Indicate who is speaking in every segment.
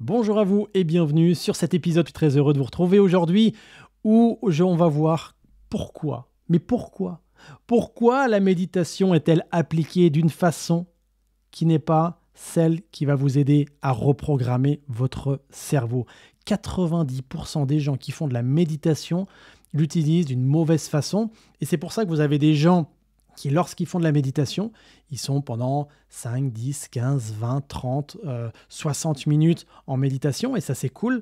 Speaker 1: Bonjour à vous et bienvenue sur cet épisode. Je suis très heureux de vous retrouver aujourd'hui où on va voir pourquoi. Mais pourquoi? Pourquoi la méditation est-elle appliquée d'une façon qui n'est pas celle qui va vous aider à reprogrammer votre cerveau? 90% des gens qui font de la méditation l'utilisent d'une mauvaise façon et c'est pour ça que vous avez des gens qui, lorsqu'ils font de la méditation, ils sont pendant 5, 10, 15, 20, 30, 60 minutes en méditation et ça c'est cool.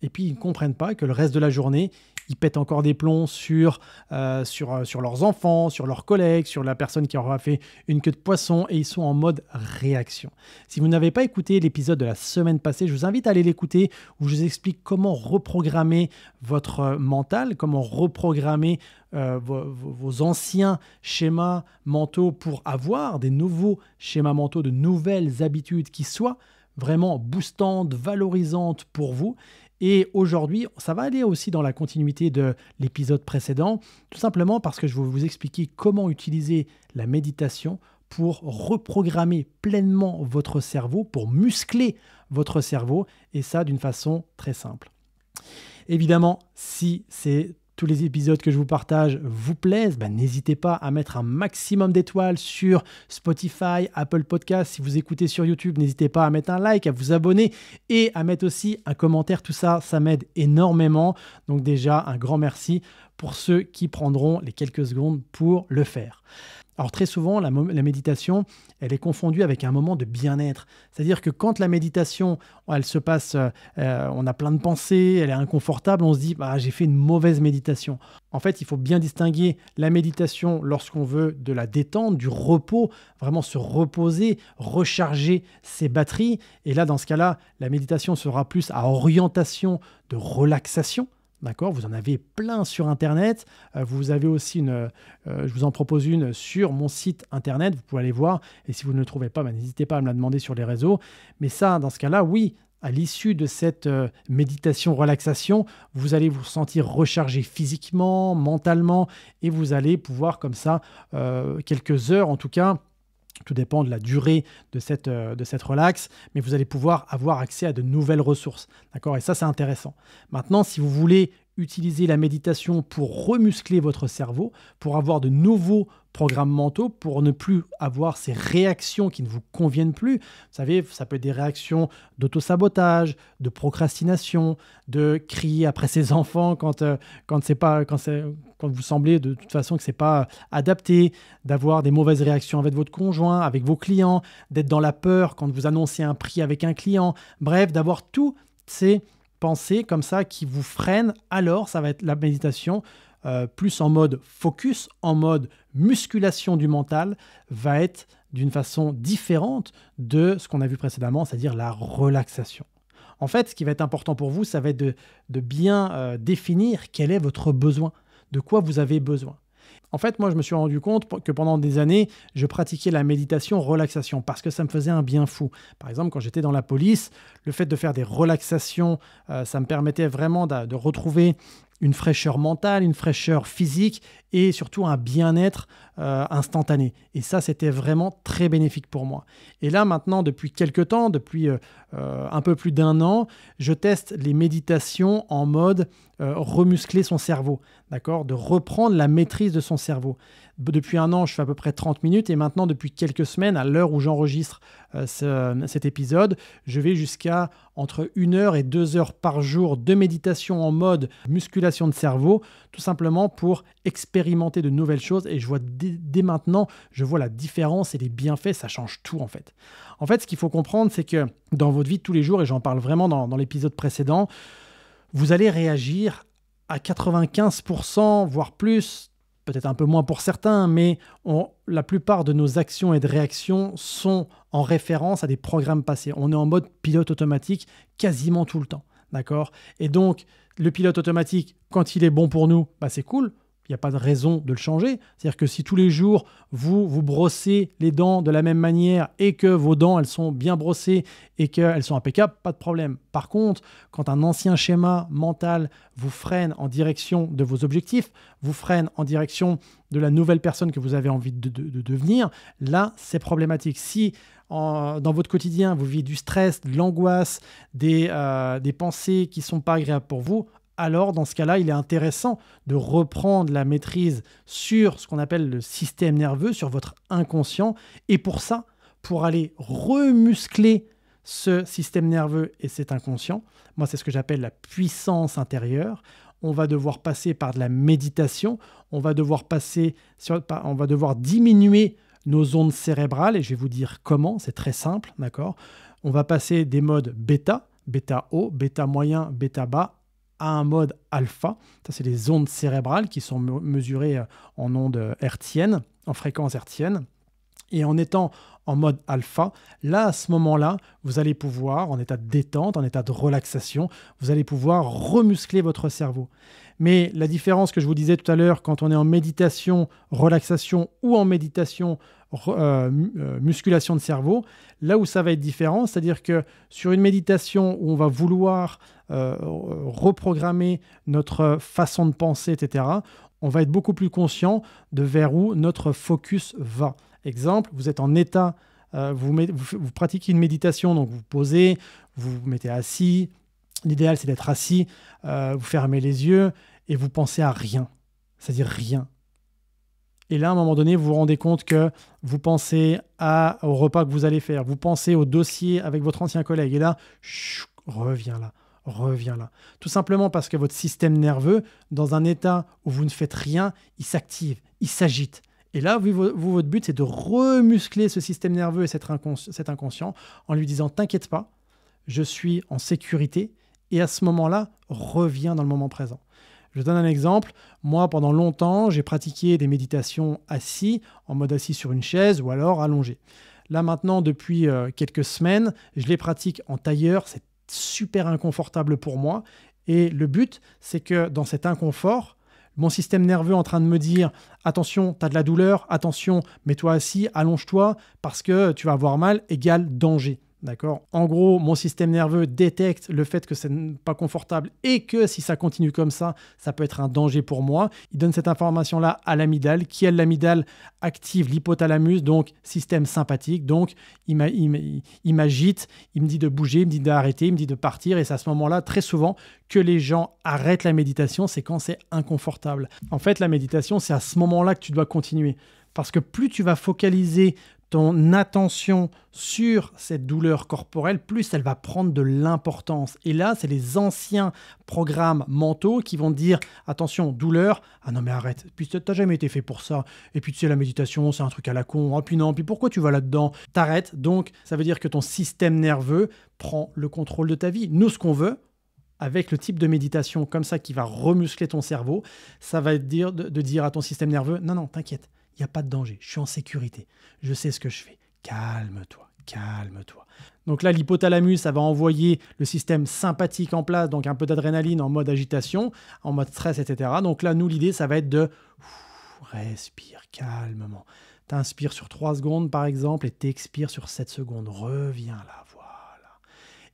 Speaker 1: Et puis ils ne comprennent pas que le reste de la journée, ils pètent encore des plombs sur leurs enfants, sur leurs collègues, sur la personne qui aura fait une queue de poisson et ils sont en mode réaction. Si vous n'avez pas écouté l'épisode de la semaine passée, je vous invite à aller l'écouter où je vous explique comment reprogrammer votre mental, comment reprogrammer vos anciens schémas mentaux pour avoir des nouveaux schémas mentaux, de nouvelles habitudes qui soient vraiment boostantes, valorisantes pour vous. Et aujourd'hui, ça va aller aussi dans la continuité de l'épisode précédent, tout simplement parce que je vais vous expliquer comment utiliser la méditation pour reprogrammer pleinement votre cerveau, pour muscler votre cerveau, et ça d'une façon très simple. Évidemment, si tous les épisodes que je vous partage vous plaisent, n'hésitez pas à mettre un maximum d'étoiles sur Spotify, Apple Podcasts. Si vous écoutez sur YouTube, n'hésitez pas à mettre un like, à vous abonner et à mettre aussi un commentaire. Tout ça, ça m'aide énormément. Donc déjà, un grand merci pour ceux qui prendront les quelques secondes pour le faire. Alors très souvent, la méditation, elle est confondue avec un moment de bien-être. C'est-à-dire que quand la méditation, elle se passe, on a plein de pensées, elle est inconfortable, on se dit j'ai fait une mauvaise méditation. En fait, il faut bien distinguer la méditation lorsqu'on veut de la détente, du repos, vraiment se reposer, recharger ses batteries. Et là, dans ce cas-là, la méditation sera plus à orientation de relaxation. D'accord, vous en avez plein sur Internet. Vous avez aussi je vous en propose une sur mon site Internet. Vous pouvez aller voir. Et si vous ne le trouvez pas, n'hésitez pas à me la demander sur les réseaux. Mais ça, dans ce cas-là, oui, à l'issue de cette méditation-relaxation, vous allez vous sentir rechargé physiquement, mentalement, et vous allez pouvoir comme ça, quelques heures en tout cas, tout dépend de la durée de cette relax, mais vous allez pouvoir avoir accès à de nouvelles ressources. D'accord ? Et ça, c'est intéressant. Maintenant, si vous voulez utiliser la méditation pour remuscler votre cerveau, pour avoir de nouveaux programmes mentaux, pour ne plus avoir ces réactions qui ne vous conviennent plus. Vous savez, ça peut être des réactions d'autosabotage, de procrastination, de crier après ses enfants quand vous semblez de toute façon que ce n'est pas adapté, d'avoir des mauvaises réactions avec votre conjoint, avec vos clients, d'être dans la peur quand vous annoncez un prix avec un client. Bref, d'avoir tous ces pensées comme ça qui vous freinent, alors ça va être la méditation plus en mode focus, en mode musculation du mental, va être d'une façon différente de ce qu'on a vu précédemment, c'est-à-dire la relaxation. En fait, ce qui va être important pour vous, ça va être de bien définir quel est votre besoin, de quoi vous avez besoin. En fait, moi, je me suis rendu compte que pendant des années, je pratiquais la méditation relaxation parce que ça me faisait un bien fou. Par exemple, quand j'étais dans la police, le fait de faire des relaxations, ça me permettait vraiment de retrouver une fraîcheur mentale, une fraîcheur physique et surtout un bien-être instantané. Et ça, c'était vraiment très bénéfique pour moi. Et là, maintenant, depuis quelques temps, depuis un peu plus d'un an, je teste les méditations en mode remuscler son cerveau, d'accord, de reprendre la maîtrise de son cerveau. Depuis un an, je fais à peu près 30 minutes et maintenant, depuis quelques semaines, à l'heure où j'enregistre cet épisode, je vais jusqu'à entre 1 heure et 2 heures par jour de méditation en mode musculation de cerveau, tout simplement pour expérimenter de nouvelles choses. Et je vois dès maintenant, je vois la différence et les bienfaits, ça change tout en fait. En fait, ce qu'il faut comprendre, c'est que dans votre vie de tous les jours, et j'en parle vraiment dans l'épisode précédent, vous allez réagir à 95%, voire plus, peut-être un peu moins pour certains, mais la plupart de nos actions et de réactions sont en référence à des programmes passés. On est en mode pilote automatique quasiment tout le temps, d'accord ? Et donc, le pilote automatique, quand il est bon pour nous, c'est cool. il n'y a pas de raison de le changer. C'est-à-dire que si tous les jours, vous brossez les dents de la même manière et que vos dents, elles sont bien brossées et qu'elles sont impeccables, pas de problème. Par contre, quand un ancien schéma mental vous freine en direction de vos objectifs, vous freine en direction de la nouvelle personne que vous avez envie de devenir, là, c'est problématique. Si dans votre quotidien, vous vivez du stress, de l'angoisse, des pensées qui ne sont pas agréables pour vous, alors dans ce cas-là, il est intéressant de reprendre la maîtrise sur ce qu'on appelle le système nerveux, sur votre inconscient. Et pour ça, pour aller remuscler ce système nerveux et cet inconscient, moi c'est ce que j'appelle la puissance intérieure, on va devoir passer par de la méditation, on va devoir diminuer nos ondes cérébrales, et je vais vous dire comment, c'est très simple, d'accord? On va passer des modes bêta, bêta haut, bêta moyen, bêta bas, à un mode alpha. Ça, c'est les ondes cérébrales qui sont mesurées en ondes hertziennes, en fréquences hertziennes. Et en étant en mode alpha, là, à ce moment-là, vous allez pouvoir, en état de détente, en état de relaxation, vous allez pouvoir remuscler votre cerveau. Mais la différence que je vous disais tout à l'heure, quand on est en méditation, relaxation ou en méditation, musculation de cerveau, là où ça va être différent, c'est-à-dire que sur une méditation où on va vouloir reprogrammer notre façon de penser, etc., on va être beaucoup plus conscient de vers où notre focus va. Exemple, vous êtes en état, vous pratiquez une méditation, donc vous posez, vous vous mettez assis. L'idéal, c'est d'être assis, vous fermez les yeux et vous pensez à rien, c'est-à-dire rien. Et là, à un moment donné, vous vous rendez compte que vous pensez au repas que vous allez faire, vous pensez au dossier avec votre ancien collègue. Et là, reviens là. Tout simplement parce que votre système nerveux, dans un état où vous ne faites rien, il s'active, il s'agite. Et là, votre but, c'est de remuscler ce système nerveux et cet inconscient en lui disant « T'inquiète pas, je suis en sécurité ». Et à ce moment-là, reviens dans le moment présent. Je donne un exemple. Moi, pendant longtemps, j'ai pratiqué des méditations assis, en mode assis sur une chaise ou alors allongé. Là, maintenant, depuis quelques semaines, je les pratique en tailleur. C'est super inconfortable pour moi. Et le but, c'est que dans cet inconfort, mon système nerveux est en train de me dire « Attention, tu as de la douleur. Attention, mets-toi assis, allonge-toi parce que tu vas avoir mal, égale danger. » D'accord ? En gros, mon système nerveux détecte le fait que ce n'est pas confortable et que si ça continue comme ça, ça peut être un danger pour moi. Il donne cette information-là à l'amygdale, qui, elle, l'amygdale, active l'hypothalamus, donc système sympathique. Donc, il m'agite, il me dit de bouger, il me dit d'arrêter, il me dit de partir. Et c'est à ce moment-là, très souvent, que les gens arrêtent la méditation, c'est quand c'est inconfortable. En fait, la méditation, c'est à ce moment-là que tu dois continuer. Parce que plus tu vas focaliser ton attention sur cette douleur corporelle, plus elle va prendre de l'importance. Et là, c'est les anciens programmes mentaux qui vont te dire « Attention, douleur, ah non mais arrête, puis tu n'as jamais été fait pour ça. Et puis tu sais, la méditation, c'est un truc à la con. Ah puis non, puis pourquoi tu vas là-dedans ?» T'arrêtes, donc ça veut dire que ton système nerveux prend le contrôle de ta vie. Nous, ce qu'on veut, avec le type de méditation comme ça qui va remuscler ton cerveau, ça va être de dire à ton système nerveux « Non, non, t'inquiète. Il n'y a pas de danger, je suis en sécurité, je sais ce que je fais. Calme-toi, calme-toi. » Donc là, l'hypothalamus, ça va envoyer le système sympathique en place, donc un peu d'adrénaline en mode agitation, en mode stress, etc. Donc là, nous, l'idée, ça va être de respire calmement. Tu inspires sur 3 secondes, par exemple, et tu expires sur 7 secondes. Reviens là, voilà.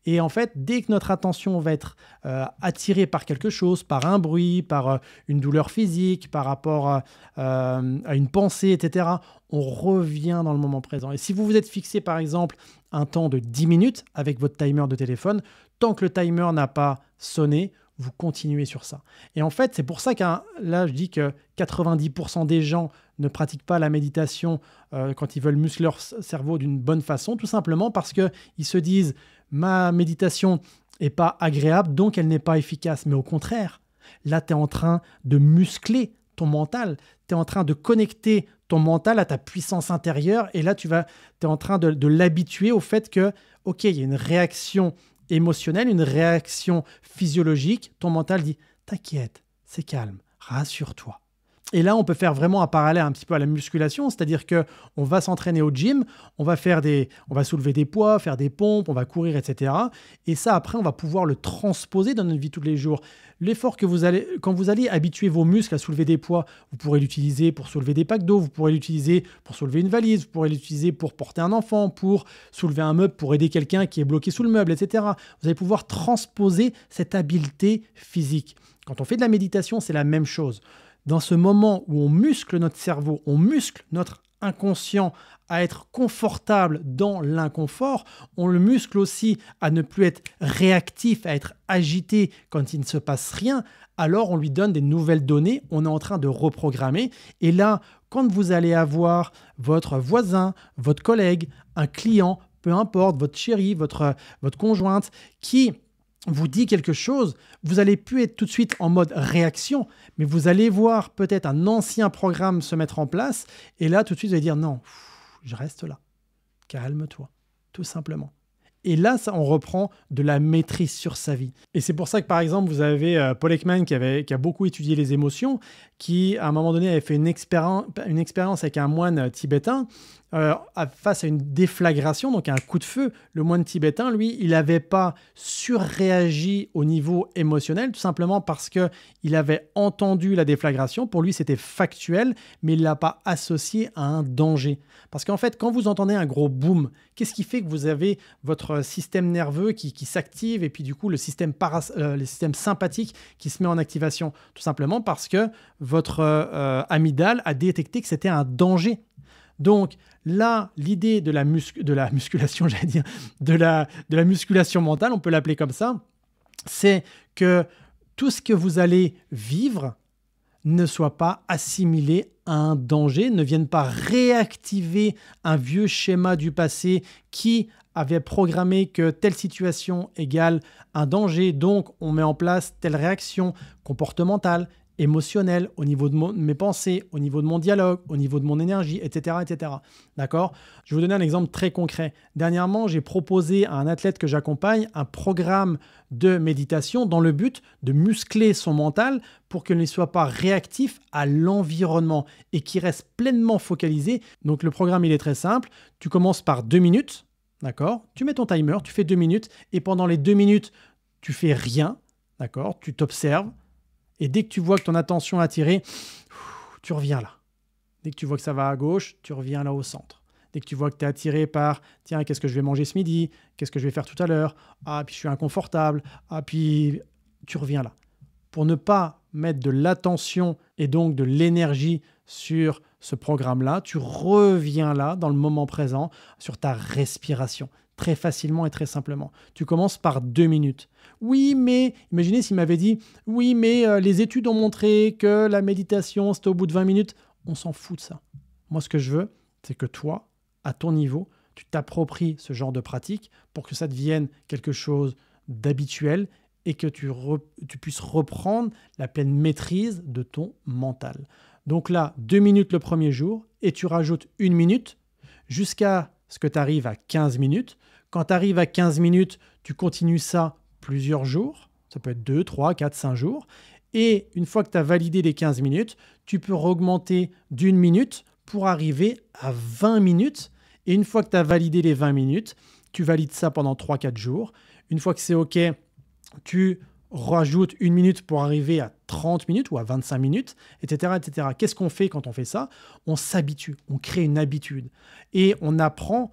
Speaker 1: Et en fait, dès que notre attention va être attirée par quelque chose, par un bruit, par une douleur physique, par rapport à une pensée, etc., on revient dans le moment présent. Et si vous vous êtes fixé, par exemple, un temps de 10 minutes avec votre timer de téléphone, tant que le timer n'a pas sonné, vous continuez sur ça. Et en fait, c'est pour ça que là, je dis que 90% des gens ne pratiquent pas la méditation quand ils veulent muscler leur cerveau d'une bonne façon, tout simplement parce qu'ils se disent « ma méditation n'est pas agréable, donc elle n'est pas efficace ». Mais au contraire, là, tu es en train de muscler ton mental, tu es en train de connecter ton mental à ta puissance intérieure, et là, tu es en train de l'habituer au fait que, ok, il y a une réaction émotionnelle, une réaction physiologique, ton mental dit « t'inquiète, c'est calme, rassure-toi ». Et là, on peut faire vraiment un parallèle un petit peu à la musculation, c'est-à-dire qu'on va s'entraîner au gym, on va soulever des poids, faire des pompes, on va courir, etc. Et ça, après, on va pouvoir le transposer dans notre vie tous les jours. L'effort quand vous allez habituer vos muscles à soulever des poids, vous pourrez l'utiliser pour soulever des packs d'eau, vous pourrez l'utiliser pour soulever une valise, vous pourrez l'utiliser pour porter un enfant, pour soulever un meuble, pour aider quelqu'un qui est bloqué sous le meuble, etc. Vous allez pouvoir transposer cette habileté physique. Quand on fait de la méditation, c'est la même chose. Dans ce moment où on muscle notre cerveau, on muscle notre inconscient à être confortable dans l'inconfort, on le muscle aussi à ne plus être réactif, à être agité quand il ne se passe rien, alors on lui donne des nouvelles données, on est en train de reprogrammer. Et là, quand vous allez avoir votre voisin, votre collègue, un client, peu importe, votre chéri, votre conjointe, qui vous dit quelque chose, vous n'allez plus être tout de suite en mode réaction, mais vous allez voir peut-être un ancien programme se mettre en place, et là, tout de suite, vous allez dire non, je reste là, calme-toi, tout simplement. Et là, on reprend de la maîtrise sur sa vie. Et c'est pour ça que, par exemple, vous avez Paul Ekman qui a beaucoup étudié les émotions, qui, à un moment donné, avait fait une expérience avec un moine tibétain face à une déflagration, donc un coup de feu. Le moine tibétain, lui, il n'avait pas surréagi au niveau émotionnel, tout simplement parce qu'il avait entendu la déflagration. Pour lui, c'était factuel, mais il ne l'a pas associé à un danger. Parce qu'en fait, quand vous entendez un gros boom, qu'est-ce qui fait que vous avez votre système nerveux qui s'active et puis du coup le système sympathique qui se met en activation? Tout simplement parce que votre amygdale a détecté que c'était un danger. Donc là, l'idée de la musculation, j'allais dire, de la musculation mentale, on peut l'appeler comme ça, c'est que tout ce que vous allez vivre ne soit pas assimilé à un danger, ne vienne pas réactiver un vieux schéma du passé qui avait programmé que telle situation égale un danger, donc on met en place telle réaction comportementale, émotionnelle, au niveau de mes pensées, au niveau de mon dialogue, au niveau de mon énergie, etc. etc. D'accord ? Je vais vous donner un exemple très concret. Dernièrement, j'ai proposé à un athlète que j'accompagne un programme de méditation dans le but de muscler son mental pour qu'il ne soit pas réactif à l'environnement et qu'il reste pleinement focalisé. Donc le programme, il est très simple. Tu commences par 2 minutes, d'accord ? Tu mets ton timer, tu fais 2 minutes et pendant les 2 minutes, tu fais rien, d'accord ? Tu t'observes. Et dès que tu vois que ton attention est attirée, tu reviens là. Dès que tu vois que ça va à gauche, tu reviens là au centre. Dès que tu vois que tu es attiré par « Tiens, qu'est-ce que je vais manger ce midi? Qu'est-ce que je vais faire tout à l'heure? Ah, puis je suis inconfortable. Ah, puis tu reviens là. » Pour ne pas mettre de l'attention et donc de l'énergie sur ce programme-là, tu reviens là, dans le moment présent, sur ta respiration. Très facilement et très simplement. Tu commences par 2 minutes. Oui, mais imaginez s'il m'avait dit « Oui, mais les études ont montré que la méditation, c'était au bout de 20 minutes. » On s'en fout de ça. Moi, ce que je veux, c'est que toi, à ton niveau, tu t'appropries ce genre de pratique pour que ça devienne quelque chose d'habituel et que tu puisses reprendre la pleine maîtrise de ton mental. Donc là, 2 minutes le premier jour et tu rajoutes 1 minute jusqu'à ce que tu arrives à 15 minutes. Quand tu arrives à 15 minutes, tu continues ça plusieurs jours. Ça peut être 2, 3, 4, 5 jours. Et une fois que tu as validé les 15 minutes, tu peux augmenter d'1 minute pour arriver à 20 minutes. Et une fois que tu as validé les 20 minutes, tu valides ça pendant 3-4 jours. Une fois que c'est OK, tu rajoutes 1 minute pour arriver à 30 minutes ou à 25 minutes, etc. etc. Qu'est-ce qu'on fait quand on fait ça? On s'habitue, on crée une habitude. Et on apprend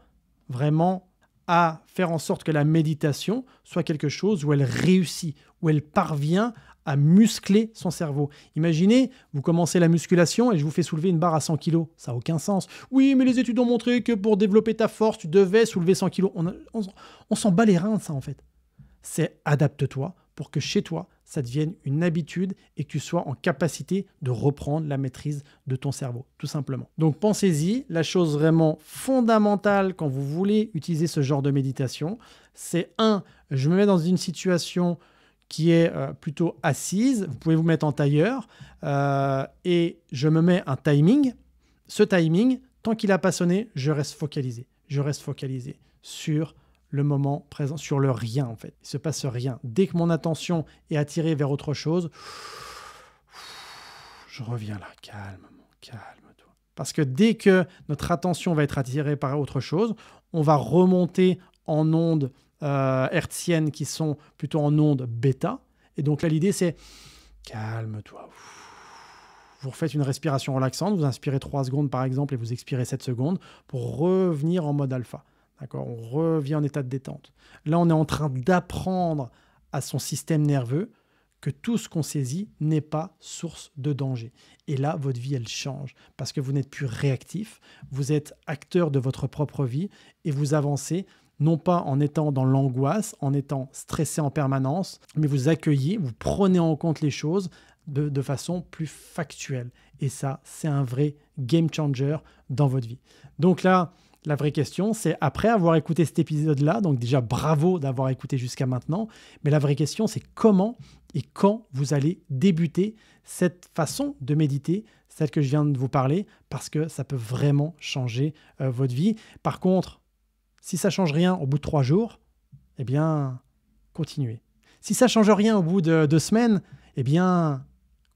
Speaker 1: vraiment à faire en sorte que la méditation soit quelque chose où elle réussit, où elle parvient à muscler son cerveau. Imaginez, vous commencez la musculation et je vous fais soulever une barre à 100 kg. Ça n'a aucun sens. Oui, mais les études ont montré que pour développer ta force, tu devais soulever 100 kg. On s'en bat les reins de ça, en fait. C'est adapte-toi pour que chez toi, ça devienne une habitude et que tu sois en capacité de reprendre la maîtrise de ton cerveau, tout simplement. Donc pensez-y, la chose vraiment fondamentale quand vous voulez utiliser ce genre de méditation, c'est je me mets dans une situation qui est plutôt assise, vous pouvez vous mettre en tailleur et je me mets un timing. Ce timing, tant qu'il n'a pas sonné, je reste focalisé. Je reste focalisé sur le moment présent, sur le rien en fait. Il ne se passe rien. Dès que mon attention est attirée vers autre chose, je reviens là, calme-toi. Parce que dès que notre attention va être attirée par autre chose, on va remonter en ondes hertziennes qui sont plutôt en ondes bêta. Et donc là, l'idée, c'est calme-toi. Vous refaites une respiration relaxante, vous inspirez 3 secondes par exemple et vous expirez 7 secondes pour revenir en mode alpha. D'accord ? On revient en état de détente. Là, on est en train d'apprendre à son système nerveux que tout ce qu'on saisit n'est pas source de danger. Et là, votre vie, elle change parce que vous n'êtes plus réactif, vous êtes acteur de votre propre vie et vous avancez non pas en étant dans l'angoisse, en étant stressé en permanence, mais vous accueillez, vous prenez en compte les choses de façon plus factuelle. Et ça, c'est un vrai game changer dans votre vie. Donc là, la vraie question, c'est après avoir écouté cet épisode-là, donc déjà bravo d'avoir écouté jusqu'à maintenant, mais la vraie question, c'est comment et quand vous allez débuter cette façon de méditer, celle que je viens de vous parler, parce que ça peut vraiment changer votre vie. Par contre, si ça ne change rien au bout de 3 jours, eh bien, continuez. Si ça ne change rien au bout de 2 semaines, eh bien,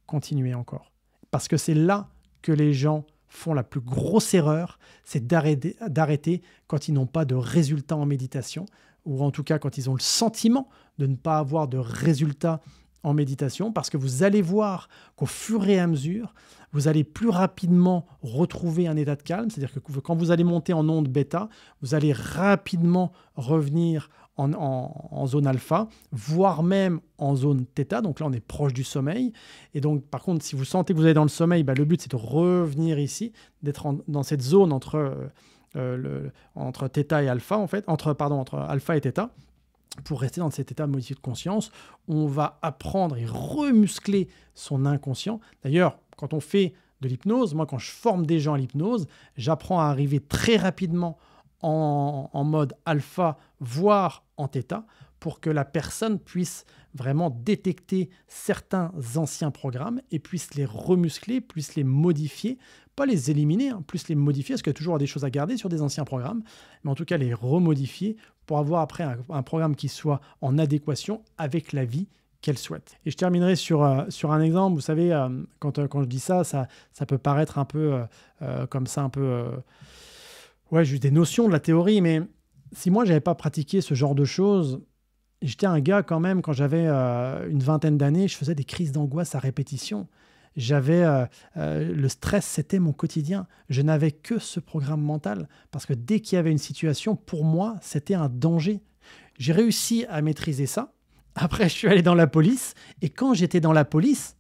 Speaker 1: continuez encore. Parce que c'est là que les gens font la plus grosse erreur, c'est d'arrêter quand ils n'ont pas de résultats en méditation, ou en tout cas quand ils ont le sentiment de ne pas avoir de résultats en méditation, parce que vous allez voir qu'au fur et à mesure, vous allez plus rapidement retrouver un état de calme, c'est-à-dire que quand vous allez monter en onde bêta, vous allez rapidement revenir en zone alpha, voire même en zone theta, donc là on est proche du sommeil. Et donc par contre, si vous sentez que vous êtes dans le sommeil, le but c'est de revenir ici, d'être dans cette zone entre theta et alpha, en fait, entre alpha et theta. Pour rester dans cet état modifié de conscience, on va apprendre et remuscler son inconscient. D'ailleurs, quand on fait de l'hypnose, moi quand je forme des gens à l'hypnose, j'apprends à arriver très rapidement en mode alpha, voire en theta, pour que la personne puisse vraiment détecter certains anciens programmes et puisse les remuscler, puisse les modifier, pas les éliminer, plus les modifier, parce qu'il y a toujours des choses à garder sur des anciens programmes, mais en tout cas les remodifier pour avoir après un programme qui soit en adéquation avec la vie qu'elle souhaite. Et je terminerai sur un exemple. Vous savez, quand je dis ça peut paraître un peu comme ça, un peu... juste des notions de la théorie, mais si moi, je n'avais pas pratiqué ce genre de choses, j'étais un gars quand même, quand j'avais une vingtaine d'années, je faisais des crises d'angoisse à répétition. Le stress, c'était mon quotidien. Je n'avais que ce programme mental parce que dès qu'il y avait une situation, pour moi, c'était un danger. J'ai réussi à maîtriser ça. Après, je suis allé dans la police et quand j'étais dans la police,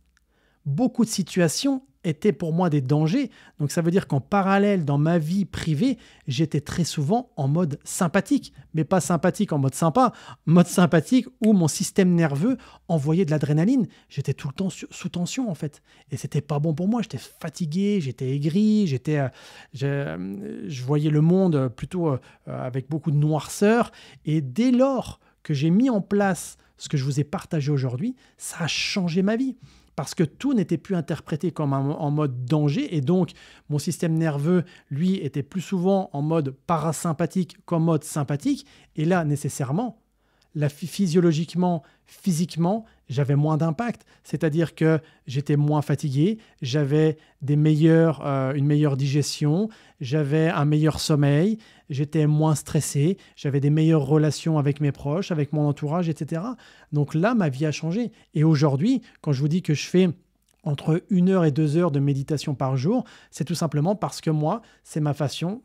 Speaker 1: beaucoup de situations étaient pour moi des dangers. Donc ça veut dire qu'en parallèle, dans ma vie privée, j'étais très souvent en mode sympathique, mais pas sympathique en mode sympa, mode sympathique où mon système nerveux envoyait de l'adrénaline. J'étais tout le temps sous tension en fait. Et c'était pas bon pour moi, j'étais fatigué, j'étais aigri, je voyais le monde plutôt avec beaucoup de noirceur. Et dès lors que j'ai mis en place ce que je vous ai partagé aujourd'hui, ça a changé ma vie. Parce que tout n'était plus interprété comme en mode danger et donc mon système nerveux, lui, était plus souvent en mode parasympathique qu'en mode sympathique. Et là, nécessairement, physiologiquement, physiquement, j'avais moins d'impact. C'est-à-dire que j'étais moins fatigué, j'avais une meilleure digestion, j'avais un meilleur sommeil, j'étais moins stressé, j'avais des meilleures relations avec mes proches, avec mon entourage, etc. Donc là, ma vie a changé. Et aujourd'hui, quand je vous dis que je fais entre 1 heure et 2 heures de méditation par jour, c'est tout simplement parce que moi, c'est ma façon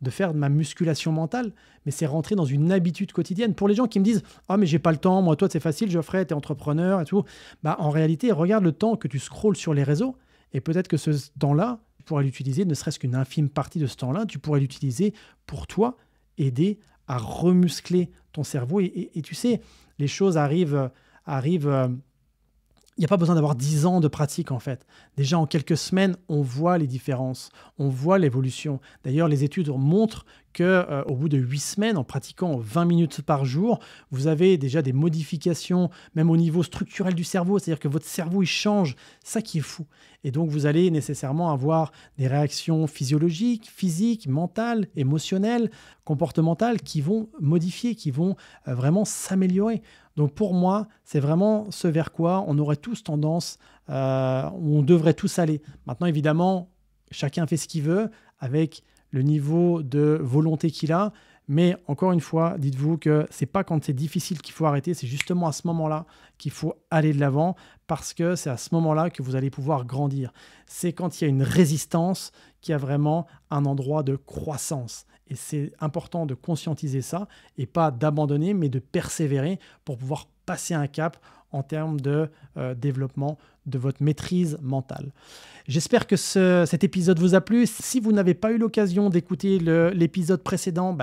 Speaker 1: de faire de ma musculation mentale. Mais c'est rentrer dans une habitude quotidienne. Pour les gens qui me disent « Ah, mais j'ai pas le temps, moi, toi, c'est facile, Geoffrey, t'es entrepreneur et tout. » En réalité, regarde le temps que tu scrolles sur les réseaux et peut-être que ce temps-là, tu pourrais l'utiliser, ne serait-ce qu'une infime partie de ce temps-là, tu pourrais l'utiliser pour toi, aider à remuscler ton cerveau. Et tu sais, les choses arrivent il n'y a pas besoin d'avoir 10 ans de pratique en fait. Déjà en quelques semaines, on voit les différences, on voit l'évolution. D'ailleurs, les études montrent qu'au bout de 8 semaines, en pratiquant 20 minutes par jour, vous avez déjà des modifications, même au niveau structurel du cerveau, c'est-à-dire que votre cerveau il change, ça qui est fou. Et donc vous allez nécessairement avoir des réactions physiologiques, physiques, mentales, émotionnelles, comportementales qui vont modifier, qui vont vraiment s'améliorer. Donc pour moi, c'est vraiment ce vers quoi on aurait tous tendance, où on devrait tous aller. Maintenant, évidemment, chacun fait ce qu'il veut avec le niveau de volonté qu'il a. Mais encore une fois, dites-vous que ce n'est pas quand c'est difficile qu'il faut arrêter, c'est justement à ce moment-là qu'il faut aller de l'avant parce que c'est à ce moment-là que vous allez pouvoir grandir. C'est quand il y a une résistance qu'il y a vraiment un endroit de croissance. Et c'est important de conscientiser ça et pas d'abandonner, mais de persévérer pour pouvoir passer un cap en termes de développement de votre maîtrise mentale. J'espère que cet épisode vous a plu. Si vous n'avez pas eu l'occasion d'écouter l'épisode précédent,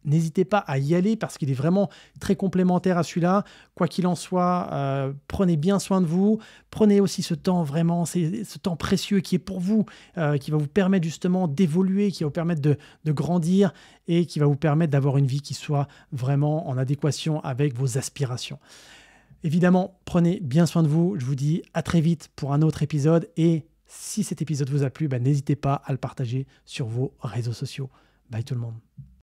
Speaker 1: n'hésitez pas à y aller parce qu'il est vraiment très complémentaire à celui-là. Quoi qu'il en soit, prenez bien soin de vous. Prenez aussi ce temps vraiment, ce temps précieux qui est pour vous, qui va vous permettre justement d'évoluer, qui va vous permettre de grandir et qui va vous permettre d'avoir une vie qui soit vraiment en adéquation avec vos aspirations. Évidemment, prenez bien soin de vous. Je vous dis à très vite pour un autre épisode. Et si cet épisode vous a plu, n'hésitez pas à le partager sur vos réseaux sociaux. Bye tout le monde.